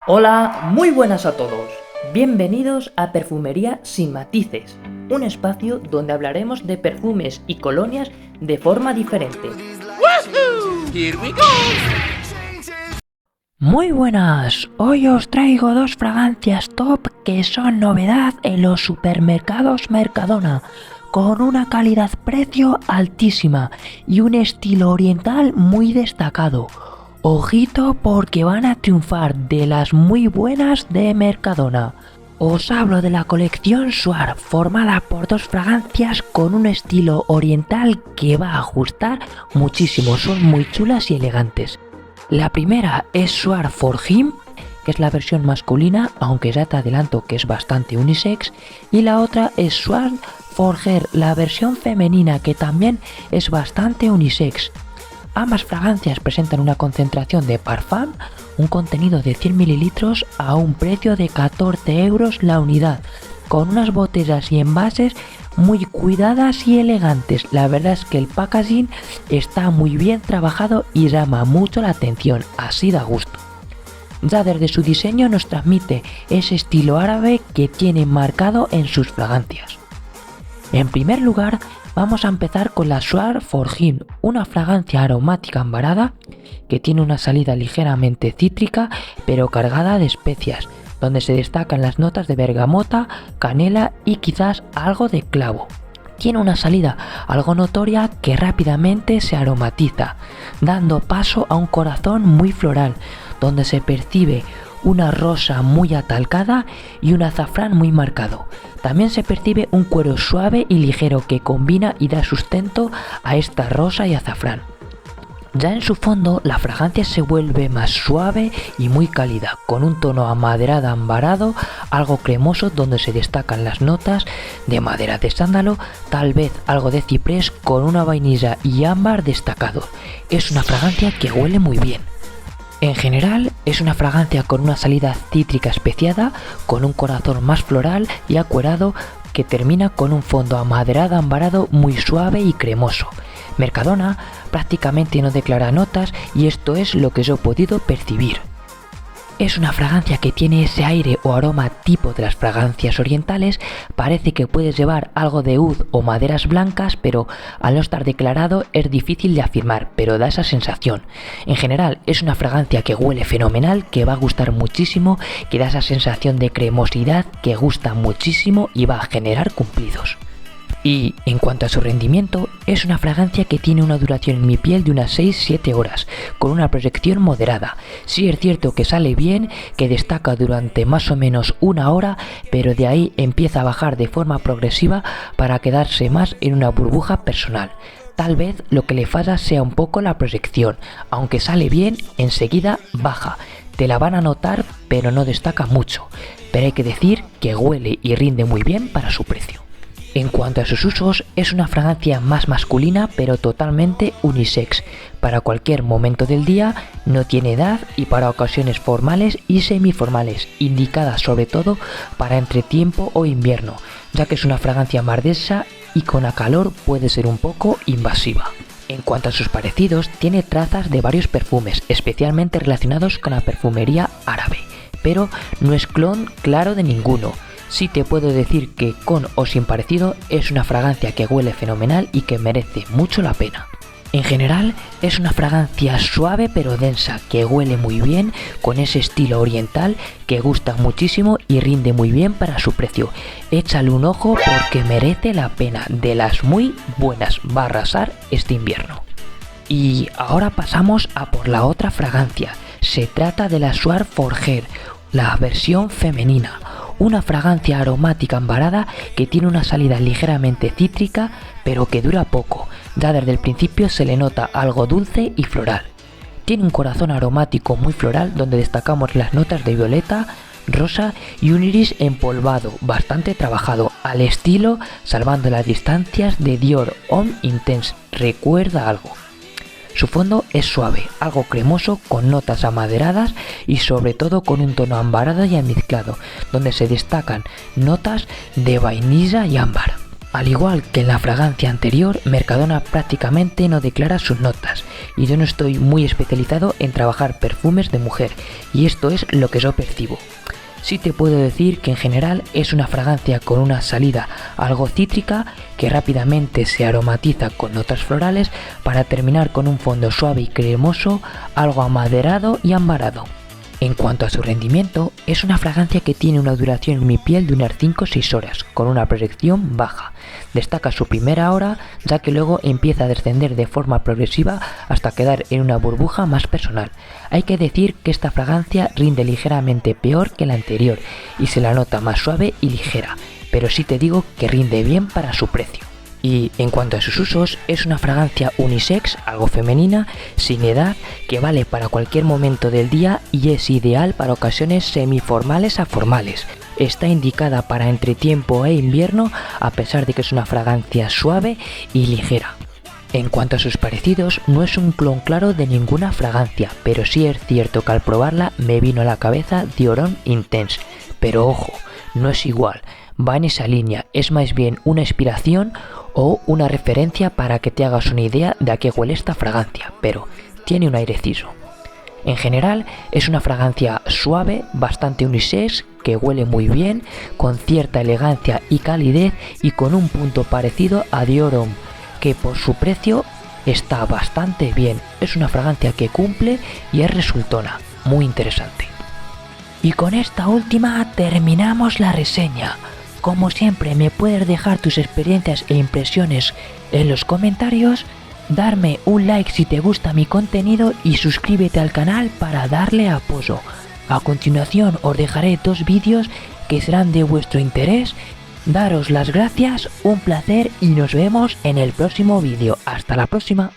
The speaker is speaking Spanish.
Hola, muy buenas a todos. Bienvenidos a Perfumería sin matices, un espacio donde hablaremos de perfumes y colonias de forma diferente. ¡Woohoo! Here we go. Muy buenas, hoy os traigo dos fragancias top que son novedad en los supermercados Mercadona, con una calidad-precio altísima y un estilo oriental muy destacado. Ojito porque van a triunfar de las muy buenas de Mercadona. Os hablo de la colección Suar, formada por dos fragancias con un estilo oriental que va a gustar muchísimo, son muy chulas y elegantes. La primera es Suar for Him, que es la versión masculina, aunque ya te adelanto que es bastante unisex, y la otra es Suar for Her, la versión femenina, que también es bastante unisex. Ambas fragancias presentan una concentración de parfum, un contenido de 100 ml a un precio de 14 € la unidad, con unas botellas y envases muy cuidadas y elegantes. La verdad es que el packaging está muy bien trabajado y llama mucho la atención, así da gusto. Ya desde su diseño nos transmite ese estilo árabe que tiene marcado en sus fragancias. En primer lugar, vamos a empezar con la Suar for Him, una fragancia aromática ambarada que tiene una salida ligeramente cítrica pero cargada de especias, donde se destacan las notas de bergamota, canela y quizás algo de clavo. Tiene una salida algo notoria que rápidamente se aromatiza, dando paso a un corazón muy floral, donde se percibe una rosa muy atalcada y un azafrán muy marcado. También se percibe un cuero suave y ligero que combina y da sustento a esta rosa y azafrán. Ya en su fondo, la fragancia se vuelve más suave y muy cálida, con un tono amaderado ambarado, algo cremoso, donde se destacan las notas de madera de sándalo, tal vez algo de ciprés, con una vainilla y ámbar destacado. Es una fragancia que huele muy bien. En general, es una fragancia con una salida cítrica especiada, con un corazón más floral y acuerado, que termina con un fondo amaderado ambarado muy suave y cremoso. Mercadona prácticamente no declara notas y esto es lo que yo he podido percibir. Es una fragancia que tiene ese aire o aroma tipo de las fragancias orientales, parece que puedes llevar algo de oud o maderas blancas, pero al no estar declarado es difícil de afirmar, pero da esa sensación. En general es una fragancia que huele fenomenal, que va a gustar muchísimo, que da esa sensación de cremosidad que gusta muchísimo y va a generar cumplidos. Y en cuanto a su rendimiento, es una fragancia que tiene una duración en mi piel de unas 6-7 horas, con una proyección moderada. Sí es cierto que sale bien, que destaca durante más o menos una hora, pero de ahí empieza a bajar de forma progresiva para quedarse más en una burbuja personal. Tal vez lo que le falla sea un poco la proyección, aunque sale bien, enseguida baja. Te la van a notar, pero no destaca mucho. Pero hay que decir que huele y rinde muy bien para su precio. En cuanto a sus usos, es una fragancia más masculina pero totalmente unisex. Para cualquier momento del día, no tiene edad y para ocasiones formales y semiformales, indicada sobre todo para entretiempo o invierno, ya que es una fragancia más densa y con a calor puede ser un poco invasiva. En cuanto a sus parecidos, tiene trazas de varios perfumes, especialmente relacionados con la perfumería árabe, pero no es clon claro de ninguno. Sí te puedo decir que con o sin parecido es una fragancia que huele fenomenal y que merece mucho la pena. En general es una fragancia suave pero densa, que huele muy bien, con ese estilo oriental que gusta muchísimo y rinde muy bien para su precio. Échale un ojo porque merece la pena, de las muy buenas, va a arrasar este invierno. Y ahora pasamos a por la otra fragancia. Se trata de la Suar for Her, la versión femenina. Una fragancia aromática ambarada que tiene una salida ligeramente cítrica pero que dura poco, ya desde el principio se le nota algo dulce y floral. Tiene un corazón aromático muy floral donde destacamos las notas de violeta, rosa y un iris empolvado, bastante trabajado, al estilo salvando las distancias de Dior Homme Intense, recuerda algo. Su fondo es suave, algo cremoso, con notas amaderadas y sobre todo con un tono ambarado y almizclado, donde se destacan notas de vainilla y ámbar. Al igual que en la fragancia anterior, Mercadona prácticamente no declara sus notas y yo no estoy muy especializado en trabajar perfumes de mujer y esto es lo que yo percibo. Sí te puedo decir que en general es una fragancia con una salida algo cítrica que rápidamente se aromatiza con notas florales para terminar con un fondo suave y cremoso, algo amaderado y ambarado. En cuanto a su rendimiento, es una fragancia que tiene una duración en mi piel de unas 5 o 6 horas, con una proyección baja. Destaca su primera hora, ya que luego empieza a descender de forma progresiva hasta quedar en una burbuja más personal. Hay que decir que esta fragancia rinde ligeramente peor que la anterior y se la nota más suave y ligera, pero sí te digo que rinde bien para su precio. Y en cuanto a sus usos, es una fragancia unisex, algo femenina, sin edad, que vale para cualquier momento del día y es ideal para ocasiones semiformales a formales. Está indicada para entretiempo e invierno, a pesar de que es una fragancia suave y ligera. En cuanto a sus parecidos, no es un clon claro de ninguna fragancia, pero sí es cierto que al probarla me vino a la cabeza Dior Intense. Pero ojo, no es igual, va en esa línea, es más bien una inspiración o una referencia para que te hagas una idea de a qué huele esta fragancia, pero tiene un airecillo. En general es una fragancia suave, bastante unisex, que huele muy bien, con cierta elegancia y calidez y con un punto parecido a Dior Homme, que por su precio está bastante bien. Es una fragancia que cumple y es resultona, muy interesante. Y con esta última terminamos la reseña. Como siempre me puedes dejar tus experiencias e impresiones en los comentarios, darme un like si te gusta mi contenido y suscríbete al canal para darle apoyo. A continuación os dejaré 2 vídeos que serán de vuestro interés. Daros las gracias, un placer y nos vemos en el próximo vídeo. Hasta la próxima.